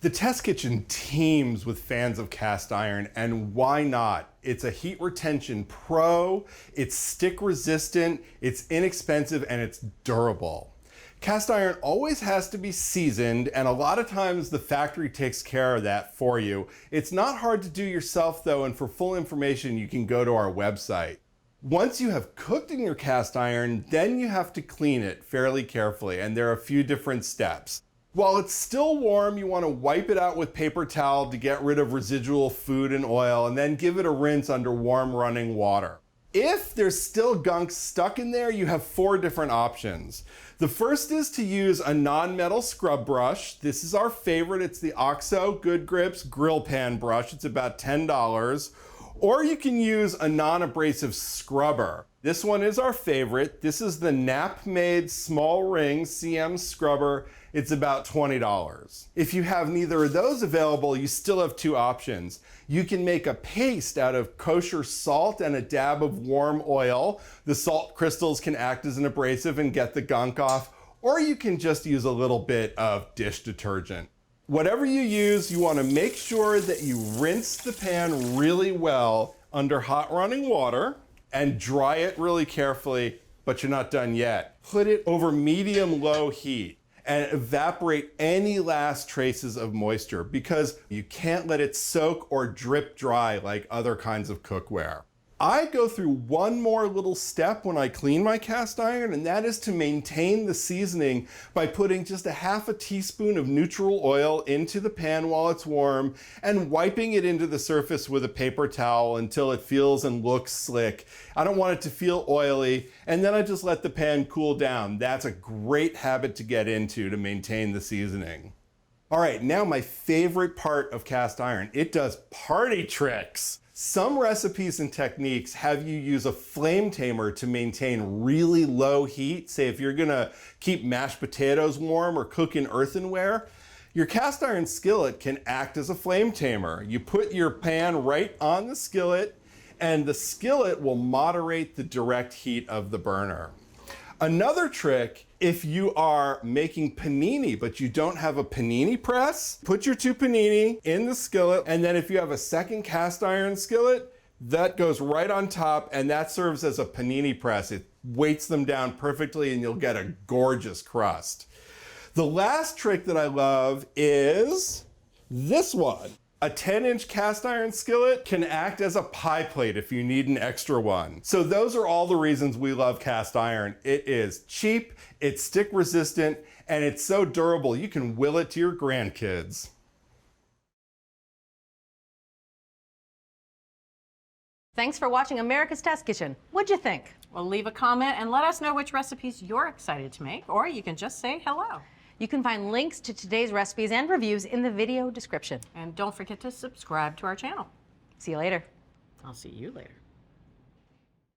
The test kitchen teems with fans of cast iron, and why not? It's a heat retention pro, it's stick resistant, it's inexpensive, and it's durable. Cast iron always has to be seasoned, and a lot of times the factory takes care of that for you. It's not hard to do yourself though, and for full information you can go to our website. Once you have cooked in your cast iron, then you have to clean it fairly carefully, and there are a few different steps. While it's still warm, you want to wipe it out with paper towel to get rid of residual food and oil, and then give it a rinse under warm running water. If there's still gunk stuck in there, you have 4 different options. The first is to use a non-metal scrub brush. This is our favorite. It's the OXO Good Grips Grill Pan brush. It's about $10. Or you can use a non-abrasive scrubber. This one is our favorite. This is the Nap-made small ring CM scrubber. It's about $20. If you have neither of those available, you still have 2 options. You can make a paste out of kosher salt and a dab of warm oil. The salt crystals can act as an abrasive and get the gunk off, or you can just use a little bit of dish detergent. Whatever you use, you want to make sure that you rinse the pan really well under hot running water and dry it really carefully, but you're not done yet. Put it over medium-low heat and evaporate any last traces of moisture, because you can't let it soak or drip dry like other kinds of cookware. I go through one more little step when I clean my cast iron, and that is to maintain the seasoning by putting just a half a teaspoon of neutral oil into the pan while it's warm and wiping it into the surface with a paper towel until it feels and looks slick. I don't want it to feel oily, and then I just let the pan cool down. That's a great habit to get into to maintain the seasoning. All right, now my favorite part of cast iron. It does party tricks. Some recipes and techniques have you use a flame tamer to maintain really low heat. Say if you're gonna keep mashed potatoes warm or cook in earthenware, your cast iron skillet can act as a flame tamer. You put your pan right on the skillet, and the skillet will moderate the direct heat of the burner. Another trick, if you are making panini but you don't have a panini press, put your 2 panini in the skillet, and then if you have a second cast iron skillet, that goes right on top, and that serves as a panini press. It weights them down perfectly and you'll get a gorgeous crust. The last trick that I love is this one. A 10-inch cast iron skillet can act as a pie plate if you need an extra one. So those are all the reasons we love cast iron. It is cheap, it's stick resistant, and it's so durable you can will it to your grandkids. Thanks for watching America's Test Kitchen. What'd you think? Well, leave a comment and let us know which recipes you're excited to make, or you can just say hello. You can find links to today's recipes and reviews in the video description. And don't forget to subscribe to our channel. See you later. I'll see you later.